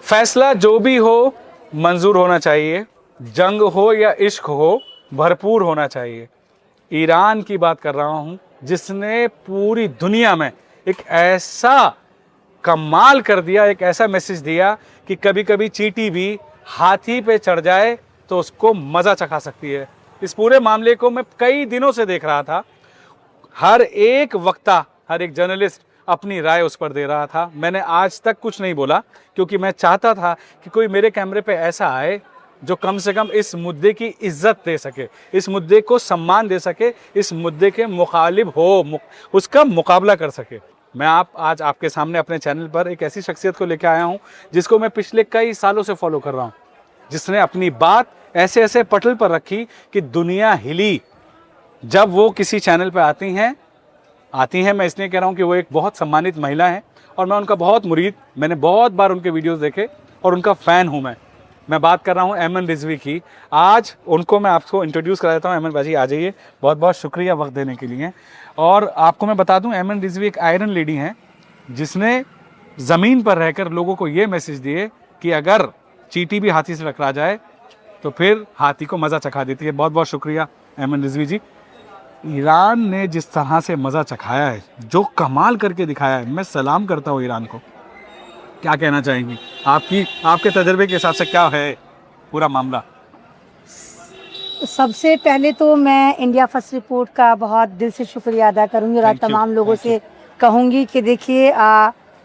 फैसला जो भी हो मंजूर होना चाहिए, जंग हो या इश्क हो भरपूर होना चाहिए। ईरान की बात कर रहा हूँ जिसने पूरी दुनिया में एक ऐसा कमाल कर दिया, एक ऐसा मैसेज दिया कि कभी कभी चींटी भी हाथी पे चढ़ जाए तो उसको मज़ा चखा सकती है। इस पूरे मामले को मैं कई दिनों से देख रहा था। हर एक वक्ता, हर एक जर्नलिस्ट अपनी राय उस पर दे रहा था। मैंने आज तक कुछ नहीं बोला क्योंकि मैं चाहता था कि कोई मेरे कैमरे पे ऐसा आए जो कम से कम इस मुद्दे की इज्जत दे सके, इस मुद्दे को सम्मान दे सके, इस मुद्दे के मुखालिब हो, उसका मुकाबला कर सके। मैं आज आपके सामने अपने चैनल पर एक ऐसी शख्सियत को लेकर आया हूँ जिसको मैं पिछले कई सालों से फॉलो कर रहा हूँ, जिसने अपनी बात ऐसे ऐसे पटल पर रखी कि दुनिया हिली। जब वो किसी चैनल पर आती हैं, मैं इसलिए कह रहा हूँ कि वो एक बहुत सम्मानित महिला हैं और मैं उनका बहुत मुरीद, मैंने बहुत बार उनके वीडियोस देखे और उनका फ़ैन हूँ। मैं बात कर रहा हूँ ऐमन रिजवी की। आज उनको मैं आपको इंट्रोड्यूस करा देता हूँ। ऐमन बाजी आ जाइए, बहुत बहुत शुक्रिया वक्त देने के लिए। और आपको मैं बता दूँ, ऐमन रिजवी एक आयरन लेडी हैं जिसने ज़मीन पर रहकर लोगों को ये मैसेज दिए कि अगर चींटी भी हाथी से टकरा जाए तो फिर हाथी को मज़ा चखा देती है। बहुत बहुत शुक्रिया ऐमन रिजवी जी। ईरान ने जिस तरह से मज़ा चखाया है, जो कमाल करके दिखाया है, मैं सलाम करता हूँ ईरान को। क्या कहना चाहेंगी आपके तजर्बे के हिसाब से क्या है पूरा मामला? सबसे पहले तो मैं इंडिया फर्स्ट रिपोर्ट का बहुत दिल से शुक्रिया अदा करूंगी और तमाम लोगों से कहूंगी कि देखिए,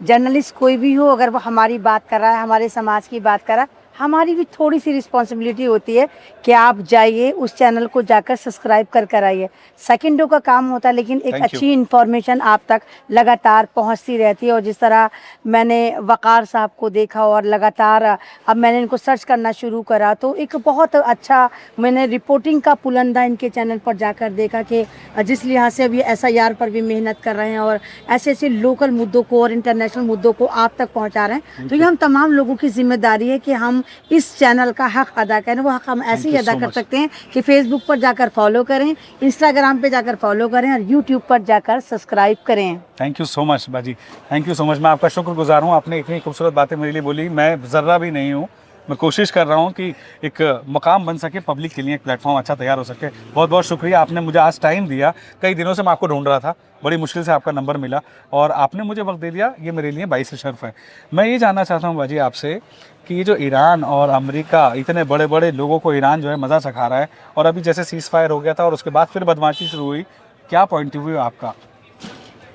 जर्नलिस्ट कोई भी हो, अगर वो हमारी बात कर रहा है, हमारे समाज की बात कर रहा है, हमारी भी थोड़ी सी रिस्पॉन्सिबिलिटी होती है कि आप जाइए उस चैनल को जाकर सब्सक्राइब कर आइए। सेकंडों का काम होता है, लेकिन एक अच्छी इन्फॉर्मेशन आप तक लगातार पहुंचती रहती है। और जिस तरह मैंने वकार साहब को देखा और लगातार अब मैंने इनको सर्च करना शुरू करा, तो एक बहुत अच्छा मैंने रिपोर्टिंग का पुलंदा इनके चैनल पर जाकर देखा कि जिस लिहाज से अभी SIR पर भी मेहनत कर रहे हैं और ऐसे ऐसे लोकल मुद्दों को और इंटरनेशनल मुद्दों को आप तक पहुँचा रहे हैं। तो ये हम तमाम लोगों की जिम्मेदारी है कि हम इस चैनल का हक अदा करें। वो हक हम ऐसे ही अदा कर सकते हैं कि फेसबुक पर जाकर फॉलो करें, इंस्टाग्राम पे जाकर फॉलो करें और यूट्यूब पर जाकर सब्सक्राइब करें। थैंक यू सो मच बाजी, थैंक यू सो मच। मैं आपका शुक्रगुजार हूँ, आपने इतनी खूबसूरत बातें मेरे लिए बोली। मैं ज़र्रा भी नहीं हूँ, मैं कोशिश कर रहा हूँ कि एक मकाम बन सके, पब्लिक के लिए एक प्लेटफॉर्म अच्छा तैयार हो सके। बहुत बहुत शुक्रिया, आपने मुझे आज टाइम दिया। कई दिनों से मैं आपको ढूंढ रहा था, बड़ी मुश्किल से आपका नंबर मिला और आपने मुझे वक्त दे दिया, ये मेरे लिए बाइस शर्फ है। मैं ये जानना चाहता हूँ बाजी आपसे कि ये जो ईरान और अमेरिका, इतने बड़े बड़े लोगों को ईरान जो है मज़ा चखा रहा है और अभी जैसे सीज़ फायर हो गया था और उसके बाद फिर बदमाशी शुरू हुई, क्या पॉइंट ऑफ व्यू है आपका?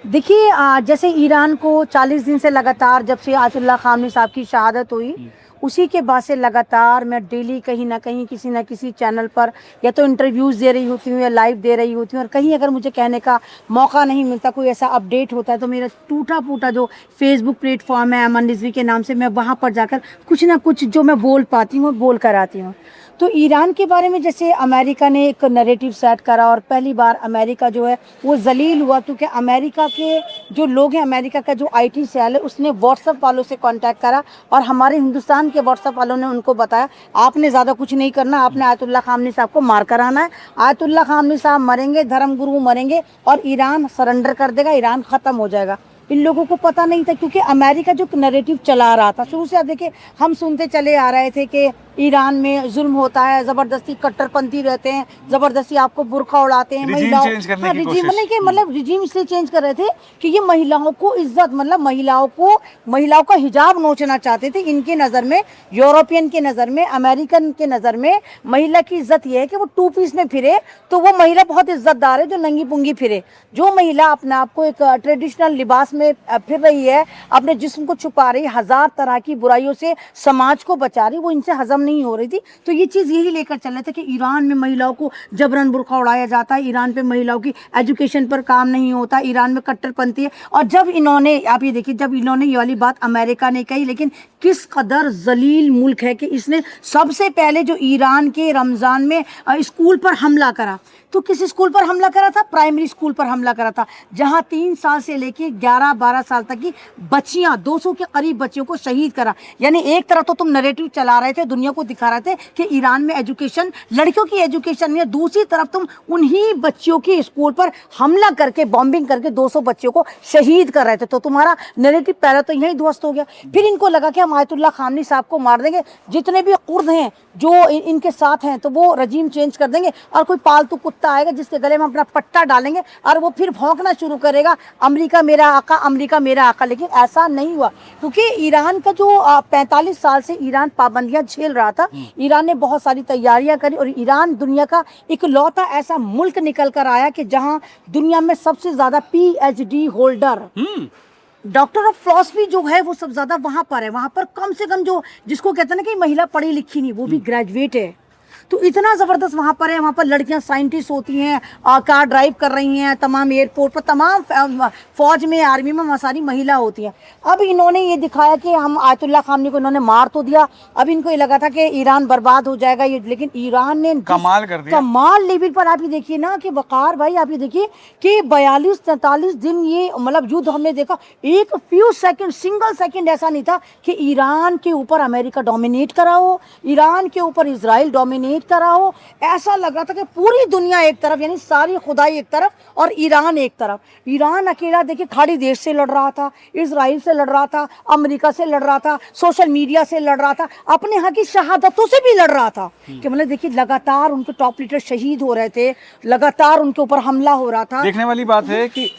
देखिए, जैसे ईरान को 40 दिन से लगातार, जब से आयतुल्लाह खामनी साहब की शहादत हुई, उसी के बाद से लगातार मैं डेली कहीं ना कहीं किसी न किसी चैनल पर या तो इंटरव्यूज़ दे रही होती हूँ या लाइव दे रही होती हूँ। और कहीं अगर मुझे कहने का मौका नहीं मिलता, कोई ऐसा अपडेट होता है, तो मेरा टूटा फूटा जो फेसबुक प्लेटफॉर्म है ऐमन रिजवी के नाम से, मैं वहाँ पर जाकर कुछ ना कुछ जो मैं बोल पाती हूँ बोल कर आती हूँ। तो ईरान के बारे में जैसे अमेरिका ने एक नैरेटिव सेट करा और पहली बार अमेरिका जो है वो जलील हुआ, क्योंकि अमेरिका के जो लोग हैं, अमेरिका का जो IT सेल है, उसने व्हाट्सएप वालों से कांटेक्ट करा और हमारे हिंदुस्तान के व्हाट्सएप वालों ने उनको बताया आपने ज़्यादा कुछ नहीं करना, आपने आयतुल्लाह खामनी साहब को मार कर आना है। आयतुल्लाह खामनी साहब मरेंगे, धर्मगुरु मरेंगे और ईरान सरेंडर कर देगा, ईरान ख़त्म हो जाएगा। इन लोगों को पता नहीं था, क्योंकि अमेरिका जो नैरेटिव चला रहा था शुरू से, देखिए हम सुनते चले आ रहे थे कि ईरान में जुल्म होता है, ज़बरदस्ती कट्टरपंथी रहते हैं, ज़बरदस्ती आपको बुर्का उड़ाते हैं, महिलाओं मतलब रिजीम इसलिए चेंज कर रहे थे कि ये महिलाओं को इज्जत, मतलब महिलाओं का हिजाब नोचना चाहते थे। इनके नज़र में, यूरोपियन के नज़र में, अमेरिकन के नज़र में महिला की इज्जत ये है कि वो 2 पीस में फिरे तो वो महिला बहुत इज्जतदार है। जो नंगी पुंगी फिरे, जो महिला अपने आप को एक ट्रेडिशनल लिबास में फिर रही है, अपने जिस्म को छुपा रही, हजार तरह की बुराइयों से समाज को बचा रही, वो इनसे हजम नहीं हो रही थी। तो ये चीज़ यही लेकर चल रहे थे कि ईरान में महिलाओं को जबरन बुर्का उड़ाया जाता है, ईरान पे महिलाओं की एजुकेशन पर काम नहीं होता, ईरान में कट्टरपंथी है। और जब इन्होंने, आप ये देखिए, जब इन्होंने ये वाली बात अमेरिका ने कही, लेकिन किस कदर जलील मुल्क है कि इसने सबसे पहले जो ईरान के रमज़ान में स्कूल पर हमला करा, तो किस स्कूल पर हमला करा था? प्राइमरी स्कूल पर हमला करा था, जहाँ 3 साल से लेके 11 11-12 साल तक की बच्चियां, 200 के करीब बच्चियों को शहीद करा। यानी एक तरफ तो तुम नैरेटिव चला रहे थे, दुनिया को दिखा रहे थे कि ईरान में एजुकेशन, लड़कियों की एजुकेशन नहीं है, दूसरी तरफ तुम उन्हीं बच्चियों की स्कूल पर हमला करके, बॉम्बिंग करके 200 बच्चियों को शहीद कर रहे थे। तो तुम्हारा नैरेटिव पहले तो यही ध्वस्त हो गया। फिर इनको लगा कि हम आयतुल्लाह खामनी साहब को मार देंगे, जितने भी कुर्द हैं जो इनके साथ हैं तो वो रजीम चेंज कर देंगे, और कोई पालतू कुत्ता आएगा जिसके गले में अपना पट्टा डालेंगे और वो फिर भौंकना शुरू करेगा, अमेरिका मेरा आका, अमेरिका मेरा आका। लेकिन ऐसा नहीं हुआ, क्योंकि ईरान का जो 45 साल से ईरान पाबंदियां झेल रहा था, ईरान ने बहुत सारी तैयारियां करी, और ईरान दुनिया का इकलौता ऐसा मुल्क निकल कर आया कि जहां दुनिया में सबसे ज्यादा PhD holder, doctor of philosophy जो है वो सब ज्यादा वहां पर है। वहां पर कम से कम जो, जिसको कहते हैं ना कि महिला पढ़ी लिखी नहीं, वो भी ग्रेजुएट है। तो इतना ज़बरदस्त वहाँ पर है। वहाँ पर लड़कियाँ साइंटिस्ट होती हैं, कार ड्राइव कर रही हैं, तमाम एयरपोर्ट पर, तमाम फौज में, आर्मी में वहाँ सारी महिला होती हैं। अब इन्होंने ये दिखाया कि हम आयतुल्लाह खामनी को इन्होंने मार तो दिया, अब इनको ये लगा था कि ईरान बर्बाद हो जाएगा ये, लेकिन ईरान ने कमाल कर दिया, कमाल लेवल पर। आप ये देखिए ना कि वकार भाई, आप ये देखिए कि 42-43 दिन ये मतलब युद्ध हमने देखा, एक फ्यू सेकंड, सिंगल सेकंड ऐसा नहीं था कि ईरान के ऊपर अमेरिका डोमिनेट करा हो, ईरान के ऊपर इजराइल डोमिनेट करा हो। ऐसा लग रहा था कि पूरी दुनिया एक तरफ, यानी सारी खुदाई एक तरफ और ईरान एक तरफ। ईरान अकेला देखिए खाड़ी देश से लड़ रहा था, इजराइल से लड़ रहा था, अमेरिका से लड़ रहा था, सोशल मीडिया से लड़ रहा था, अपने यहाँ की शहादतों से भी लड़ रहा था। कि मतलब देखिए लगातार उनके टॉप लीडर शहीद हो रहे थे, लगातार उनके ऊपर हमला हो रहा था। देखने वाली बात है कि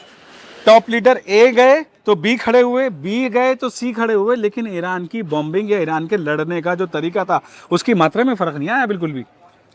टॉप लीडर ए गए तो बी खड़े हुए, बी गए तो सी खड़े हुए, लेकिन ईरान की बॉम्बिंग या ईरान के लड़ने का जो तरीका था उसकी मात्रा में फर्क नहीं आया बिल्कुल भी।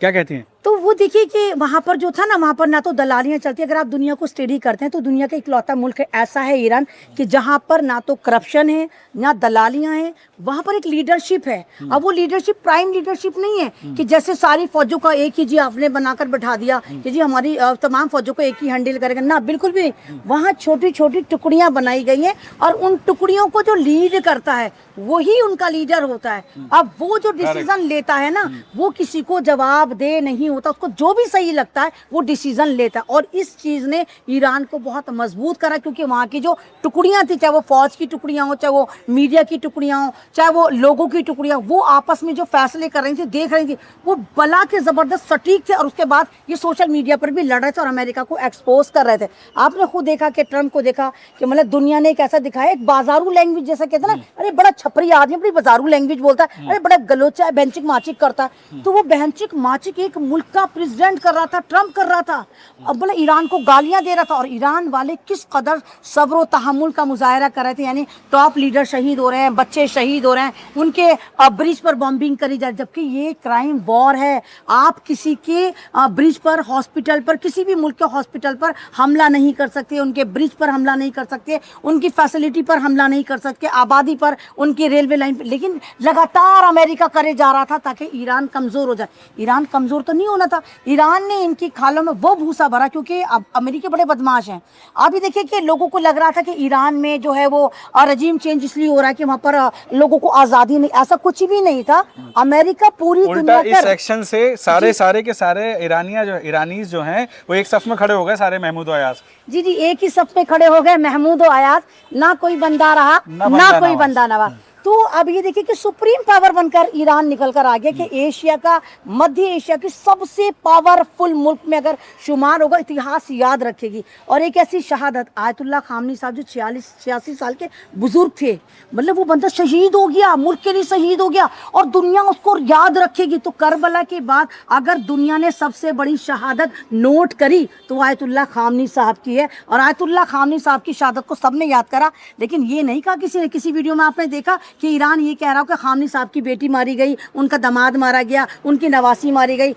क्या कहती हैं? तो वो देखिए कि वहाँ पर जो था ना, वहाँ पर ना तो दलालियाँ चलती है। अगर आप दुनिया को स्टडी करते हैं तो दुनिया का इकलौता मुल्क ऐसा है ईरान कि जहाँ पर ना तो करप्शन है ना दलालियाँ हैं, वहाँ पर एक लीडरशिप है। अब वो लीडरशिप प्राइम लीडरशिप नहीं है कि जैसे सारी फौजों का एक ही जी आपने बनाकर बैठा दिया कि जी हमारी तमाम फौजों को एक ही हैंडल करेगा, ना बिल्कुल भी नहीं। वहाँ छोटी छोटी टुकड़ियाँ बनाई गई हैं और उन टुकड़ियों को जो लीड करता है वही उनका लीडर होता है। अब वो जो डिसीजन लेता है ना, वो किसी को जवाब दे नहीं होता, उसको जो भी सही लगता है वो डिसीजन लेता है। और इस चीज़ ने ईरान को बहुत मजबूत करा, क्योंकि वहाँ की जो टुकड़ियाँ थी, चाहे वो फौज की टुकड़ियाँ हो, चाहे वो मीडिया की टुकड़ियाँ हो, चाहे वो लोगों की टुकड़ियाँ, वो आपस में जो फैसले कर रही थी, देख रही थी, वो बला के ज़बरदस्त सटीक थे। और उसके बाद ये सोशल मीडिया पर भी लड़ रहे थे और अमेरिका को एक्सपोज कर रहे थे। आपने खुद देखा कि ट्रम्प को देखा कि मतलब दुनिया ने एक ऐसा दिखाया, एक बाजारू लैंग्वेज जैसा कहते हैं ना, अरे बड़ा छपरी आदमी अपनी बाजारू लैंग्वेज बोलता है, अरे बड़ा गलोचा है, बेंचिक माचिक करता है। तो वो बेंचिक माचिक एक मुल्क का प्रेसिडेंट कर रहा था, ट्रम्प कर रहा था। अब बोले ईरान को गालियां दे रहा था, और ईरान वाले किस कदर सब्र व तहम्मुल का मुजाहरा कर रहे थे। यानी टॉप लीडर शहीद हो रहे हैं, बच्चे शहीद हो रहे हैं, उनके ब्रिज पर बॉम्बिंग करी जा रही, जबकि ये क्राइम वॉर है। आप किसी के ब्रिज पर, हॉस्पिटल पर, किसी भी मुल्क के हॉस्पिटल पर हमला नहीं कर सकते, उनके ब्रिज पर हमला नहीं कर सकते, उनकी फैसिलिटी पर हमला नहीं कर सकते, आबादी पर, उनकी रेलवे लाइन पर। लेकिन लगातार अमेरिका करे जा रहा था ताकि ईरान कमज़ोर हो जाए। ईरान कमज़ोर तो नहीं होना था, ईरान ने इनकी खालों में वो भूसा भरा, क्योंकि अब अमेरिका बड़े बदमाश हैं। आप ये देखिए कि लोगों को लग रहा था कि ईरान में जो है वो रजीम चेंज इसलिए हो रहा है कि वहाँ पर लोगों को आज़ादी नहीं, ऐसा कुछ भी नहीं था। अमेरिका पूरी दुनिया इस एक्शन से सारे के सारे ईरानीज जो हैं वो एक सफ में खड़े हो गए, सारे महमूद और अयाज। जी जी, एक ही सफ में खड़े हो गए, महमूद और अयाज, ना कोई बंदा रहा ना कोई बंदा नवा। तो अब ये देखिए कि सुप्रीम पावर बनकर ईरान निकल कर आ गया कि एशिया का, मध्य एशिया की सबसे पावरफुल मुल्क में अगर शुमार होगा, इतिहास याद रखेगी। और एक ऐसी शहादत, आयतुल्लाह खामनी साहब जो 86 साल के बुजुर्ग थे, मतलब वो बंदा शहीद हो गया, मुल्क के लिए शहीद हो गया और दुनिया उसको याद रखेगी। तो करबला के बाद अगर दुनिया ने सबसे बड़ी शहादत नोट करी तो आयतुल्लाह खामनी साहब की है। और आयतुल्लाह खामनी साहब की शहादत को सबने याद करा, लेकिन ये नहीं कहा किसी ने। किसी वीडियो में आपने देखा कि ईरान ये कह रहा हो कि खामनी साहब की बेटी मारी गई, उनका दामाद मारा गया, उनकी नवासी मारी गई,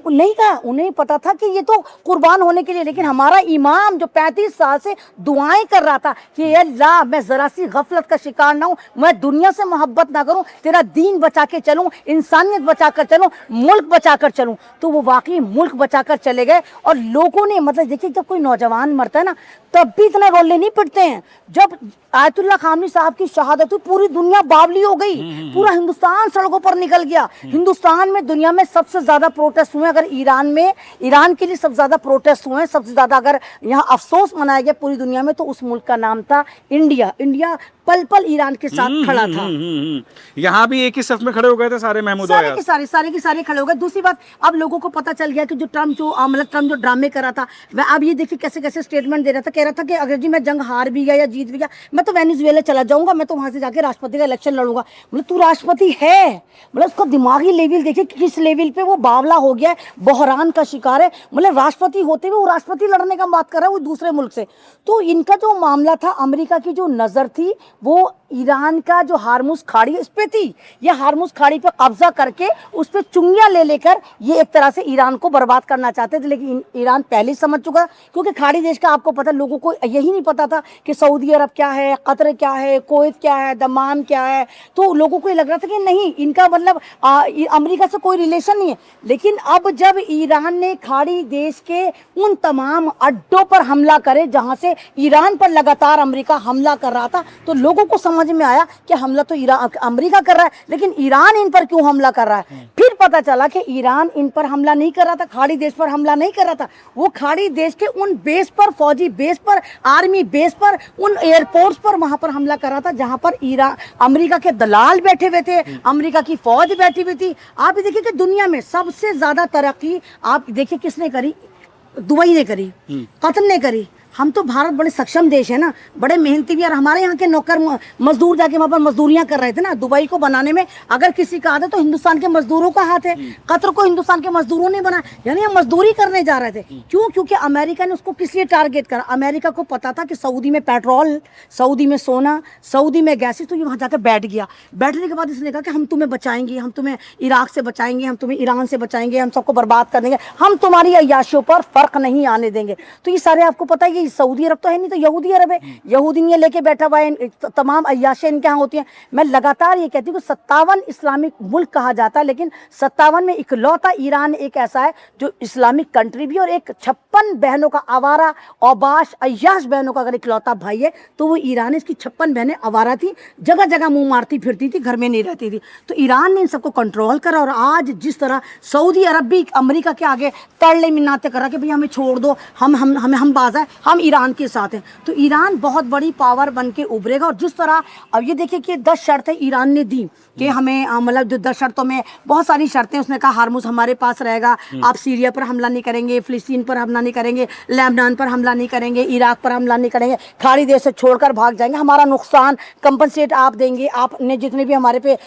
नहीं कहा। उन्हें पता था कि ये तो कुर्बान होने के लिए। लेकिन हमारा इमाम जो 35 साल से दुआएं कर रहा था कि अल्लाह मैं जरा सी गफलत का शिकार ना हूँ, मैं दुनिया से मोहब्बत ना करूँ, तेरा दीन बचा के चलूँ, इंसानियत बचा कर चलूँ, मुल्क बचा कर चलूँ, तो वो वाकई मुल्क बचा कर चले गए। और लोगों ने, मतलब देखिए जब कोई नौजवान मरता है ना तब भी इतने रोले नहीं पिटते हैं। जब आयतुल्लाह खामनी साहब की शहादत हुई, पूरी दुनिया बावली हो गई, पूरा हिंदुस्तान सड़कों पर निकल गया। हिंदुस्तान में दुनिया में सबसे ज्यादा प्रोटेस्ट हुए, अगर ईरान में, ईरान के लिए सबसे ज्यादा प्रोटेस्ट हुए, सबसे ज्यादा अगर यहाँ अफसोस मनाया गया पूरी दुनिया में, तो उस मुल्क का नाम था इंडिया। इंडिया पल पल ईरान के साथ खड़ा था। यहाँ भी एक ही सफ में खड़े हो गए थे सारे महमूद सारे अयाज। के सारे खड़े हो गए। दूसरी बात, अब लोगों को पता चल गया कि जो ट्रम्प जो ड्रामे कर रहा था, वह अब ये देखिए कैसे कैसे स्टेटमेंट दे रहा था। कह रहा था कि अगर जी मैं जंग हार भी गया या जीत भी गया, मैं तो वेनेजुएला चला जाऊंगा, मैं तो वहां से जाके राष्ट्रपति का इलेक्शन लड़ूंगा। मतलब तू राष्ट्रपति है, मतलब उसका दिमागी लेवल देखिए किस लेवल पे वो बावला हो गया है, बहरान का शिकार है। मतलब राष्ट्रपति होते हुए वो राष्ट्रपति लड़ने का बात कर रहा है वो दूसरे मुल्क से। तो इनका जो मामला था, अमेरिका की जो नजर थी वो ईरान का जो हार्मुज खाड़ी इस पे थी। ये हार्मुज खाड़ी पे कब्जा करके उस पे चुंगियां ले लेकर ये एक तरह से ईरान को बर्बाद करना चाहते थे, लेकिन ईरान पहले ही समझ चुका, क्योंकि खाड़ी देश का आपको पता, लोगों को यही नहीं पता था कि सऊदी अरब क्या है, कतर क्या है, कुवैत क्या है, दमाम क्या है। तो लोगों को ये लग रहा था कि नहीं, इनका मतलब अमेरिका से कोई रिलेशन नहीं है। लेकिन अब जब ईरान ने खाड़ी देश के उन तमाम अड्डों पर हमला करे जहां से ईरान पर लगातार अमेरिका हमला कर रहा था, तो लोगों को समझ में आया कि हमला तो अमेरिका कर रहा है, लेकिन ईरान इन पर क्यों हमला कर रहा है। फिर पता चला कि ईरान इन पर हमला नहीं कर रहा था, खाड़ी देश पर हमला नहीं कर रहा था, वो खाड़ी देश के उन बेस पर, फौजी बेस पर, आर्मी बेस पर, उन एयरपोर्ट्स पर, वहां पर हमला कर रहा था जहां पर ईरान, अमेरिका के दलाल बैठे हुए थे, अमेरिका की फौज बैठी हुई थी। आप देखिए कि दुनिया में सबसे ज्यादा तरक्की आप देखिए किसने करी, दुबई ने करी, कतर ने करी। हम तो भारत बड़े सक्षम देश है ना, बड़े मेहनती भी, और हमारे यहाँ के नौकर मजदूर जाके वहाँ पर मजदूरियाँ कर रहे थे ना। दुबई को बनाने में अगर किसी का हाथ है तो हिंदुस्तान के मजदूरों का हाथ है। कतर को हिंदुस्तान के मजदूरों ने बनाया, यानी हम मजदूरी करने जा रहे थे। क्यों? क्योंकि अमेरिका ने उसको किस लिए टारगेट करा। अमेरिका को पता था कि सऊदी में पेट्रोल, सऊदी में सोना, सऊदी में गैसेस, तो ये वहाँ जाकर बैठ गया। बैठने के बाद इसने कहा कि हम तुम्हें बचाएंगे, हम तुम्हें इराक से बचाएंगे, हम तुम्हें ईरान से बचाएंगे, हम सबको बर्बाद कर देंगे, हम तुम्हारी अय्याशियों पर फर्क नहीं आने देंगे। तो ये सारे आपको पता है कि सऊदी अरब तो है नहीं तो यहूदी अरब है, यहूदी ने लेके बैठा हुआ है, तमाम अय्याशें इनके यहाँ होती हैं। मैं लगातार ये कहती हूँ कि 57 इस्लामिक मुल्क कहा जाता है, लेकिन 57 में इकलौता ईरान एक ऐसा है जो इस्लामिक कंट्री भी, और एक 56 बहनों का आवारा औबाश अय्याश बहनों का अगर इकलौता भाई है तो वो ईरान है। इसकी 56 बहनें आवारा थी, जगह जगह मुंह मारती फिरती थी, घर में नहीं रहती थी। तो ईरान ने इन सबको कंट्रोल करा, और आज जिस तरह सऊदी अरब भी अमेरिका के आगे तरले मिन्नाते कर रहा कि भाई हमें छोड़ दो, हम बाज है, हम ईरान के साथ हैं। तो ईरान बहुत बड़ी पावर बन के उभरेगा। और जिस तरह अब ये देखिए कि 10 शर्तें ईरान ने दी कि हमें मतलब जो 10 शर्तों में बहुत सारी शर्तें, उसने कहा हार्मुज हमारे पास रहेगा, आप सीरिया पर हमला नहीं करेंगे, फिलिस्तीन पर हमला नहीं करेंगे, लेबनान पर हमला नहीं करेंगे, इराक पर हमला नहीं करेंगे, खाड़ी देश से छोड़कर भाग जाएंगे, हमारा नुकसान कंपनसेट आप देंगे, आपने जितने भी हमारे पे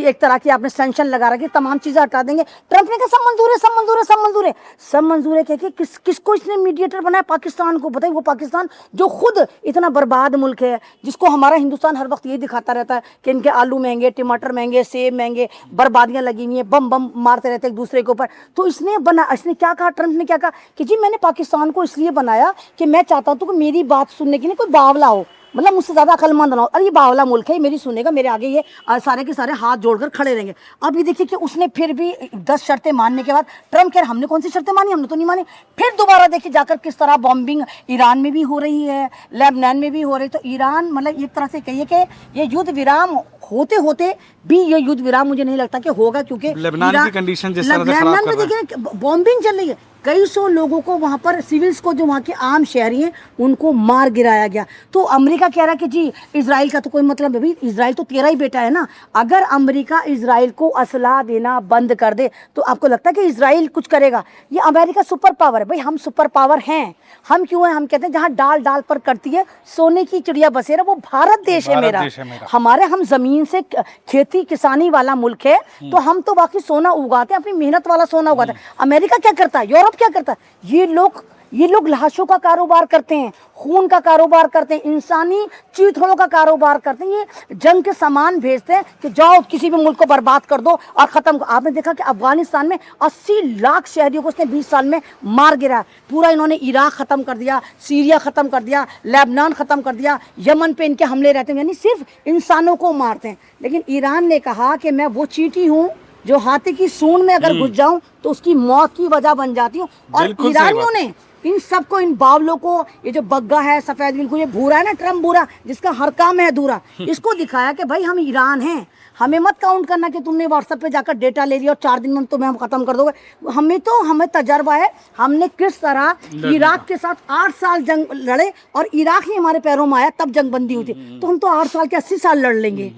एक तरह की आपने सेंक्शन लगा रखी तमाम चीज़ें हटा देंगे। ट्रंप ने कहा सब मंजूर है, सब मंजूर है, सब मंजूर है, सब मंजूर है। कह के किसको इसने मीडिएटर बनाया? पाकिस्तान को। बताइए, वो पाकिस्तान जो खुद इतना बर्बाद मुल्क है, जिसको हमारा हिंदुस्तान हर वक्त ये दिखाता रहता है कि इनके आलू महंगे, टमाटर महंगे, सेब महंगे, बर्बादियां लगी हुई हैं, बम बम मारते रहते एक दूसरे के ऊपर। तो इसने क्या कहा, ट्रंप ने क्या कहा कि जी मैंने पाकिस्तान को इसलिए बनाया कि मैं चाहता हूँ कि मेरी बात सुनने के लिए कोई बावला हो, मतलब मुझसे ज़्यादा अकलमंद ना हो। अरे ये बावला मुल्क है, मेरी सुनेगा, मेरे आगे ये सारे के सारे हाथ जोड़कर खड़े रहेंगे। अब ये देखिए कि उसने फिर भी 10 शर्तें मानने के बाद ट्रंप कह रहे हमने कौन सी शर्तें मानी, हमने तो नहीं मानी। फिर दोबारा देखिए जाकर किस तरह बॉम्बिंग ईरान में भी हो रही है, लेबनान में भी हो रही है। तो ईरान मतलब एक तरह से कहिए कि ये युद्ध विराम होते होते भी, ये युद्ध विराम मुझे नहीं लगता कि होगा, क्योंकि लेबनान की कंडीशन जिस तरह से खराब कर रहा है, देखिए बॉम्बिंग चल रही है, कई सौ लोगों को वहाँ पर सिविल्स को, जो वहाँ के आम शहरी हैं, उनको मार गिराया गया। तो अमेरिका कह रहा है कि जी इजराइल का तो कोई मतलब नहीं, इजराइल तो तेरा ही बेटा है ना। अगर अमेरिका इजराइल को असला देना बंद कर दे तो आपको लगता है कि इजराइल कुछ करेगा? ये अमेरिका सुपर पावर है भाई, हम सुपर पावर हैं। हम क्यों हैं? हम कहते हैं जहाँ डाल डाल पर करती है सोने की चिड़िया बसेरा, वो भारत देश है मेरा। हमारे, हम जमीन से खेती किसानी वाला मुल्क है, तो हम तो बाकी सोना उगाते हैं, अपनी मेहनत वाला सोना उगाते हैं। अमेरिका क्या करता है, यूरोप क्या करता है? ये लोग लाशों का कारोबार करते हैं, खून का कारोबार करते हैं, इंसानी चीथड़ों का कारोबार करते हैं, ये जंग के सामान भेजते हैं कि जाओ किसी भी मुल्क को बर्बाद कर दो और ख़त्म। आपने देखा कि अफगानिस्तान में 80 लाख शहरियों को उसने 20 साल में मार गिरा। पूरा इन्होंने इराक ख़त्म कर दिया, सीरिया ख़त्म कर दिया, लेबनान ख़त्म कर दिया, यमन पे इनके हमले रहते हैं, यानी सिर्फ इंसानों को मारते हैं। लेकिन ईरान ने कहा कि मैं वो चींटी हूँ, जो हाथी की सूंड में अगर घुस जाऊं तो उसकी मौत की वजह बन जाती हूँ। और बिल्कुल सही ईरानियों बात। ने इन सबको, इन बावलों को, ये जो बग्गा है, सफेद बिल्कुल, ये भूरा है ना, ट्रम्प भूरा, जिसका हर काम है अधूरा, इसको दिखाया कि भाई हम ईरान हैं। हमें मत काउंट करना कि तुमने व्हाट्सएप पे जाकर डेटा ले लिया और 4 दिन में तुम्हें हम खत्म कर दोगे। हमें तजर्बा है, हमने किस तरह इराक के साथ 8 साल जंग लड़े और इराक ही हमारे पैरों में आया, तब जंग बंदी हुई थी। तो हम तो 8 साल के 80 साल लड़ लेंगे।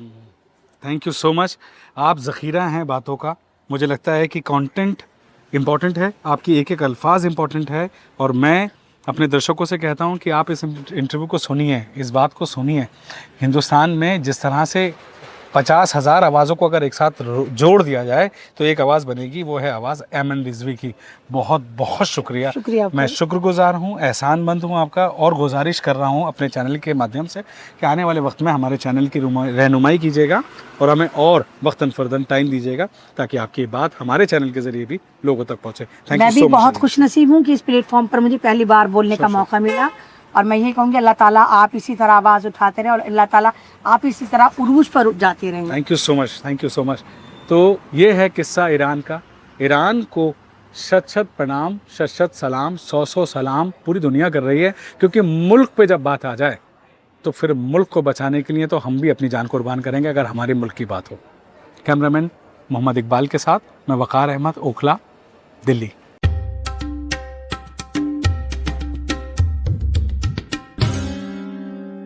Thank you so much. आप ज़ख़ीरा हैं बातों का। मुझे लगता है कि कंटेंट इम्पॉर्टेंट है, आपकी एक एक अल्फाज इम्पॉर्टेंट है, और मैं अपने दर्शकों से कहता हूं कि आप इस इंटरव्यू को सुनिए, इस बात को सुनिए। हिंदुस्तान में जिस तरह से 50,000 आवाज़ों को अगर एक साथ जोड़ दिया जाए तो एक आवाज़ बनेगी, वो है आवाज़ ऐमन रिजवी की। बहुत बहुत शुक्रिया। शुक्रिया आपका। मैं शुक्रगुजार हूँ, एहसानमंद हूँ आपका, और गुजारिश कर रहा हूँ अपने चैनल के माध्यम से कि आने वाले वक्त में हमारे चैनल की रहनुमाई कीजिएगा और हमें और वक्तन फ़रदन टाइम दीजिएगा ताकि आपकी बात हमारे चैनल के ज़रिए भी लोगों तक पहुँचे। थैंक मैं यू भी सो मच। बहुत खुश नसीब हूँ कि इस प्लेटफॉर्म पर मुझे पहली बार बोलने का मौका मिला, और मैं यही कहूँगी अल्लाह ताला आप इसी तरह आवाज़ उठाते रहें और अल्लाह ताला आप इसी तरह उरूज पर जाते रहें। Thank you so much, thank you so much. तो ये है किस्सा ईरान का। ईरान को शत शत प्रणाम, शत शत सलाम, 100 सलाम पूरी दुनिया कर रही है, क्योंकि मुल्क पे जब बात आ जाए तो फिर मुल्क को बचाने के लिए तो हम भी अपनी जान कुर्बान करेंगे अगर हमारे मुल्क की बात हो। कैमरामैन मोहम्मद इकबाल के साथ मैं वक़ार अहमद, ओखला, दिल्ली।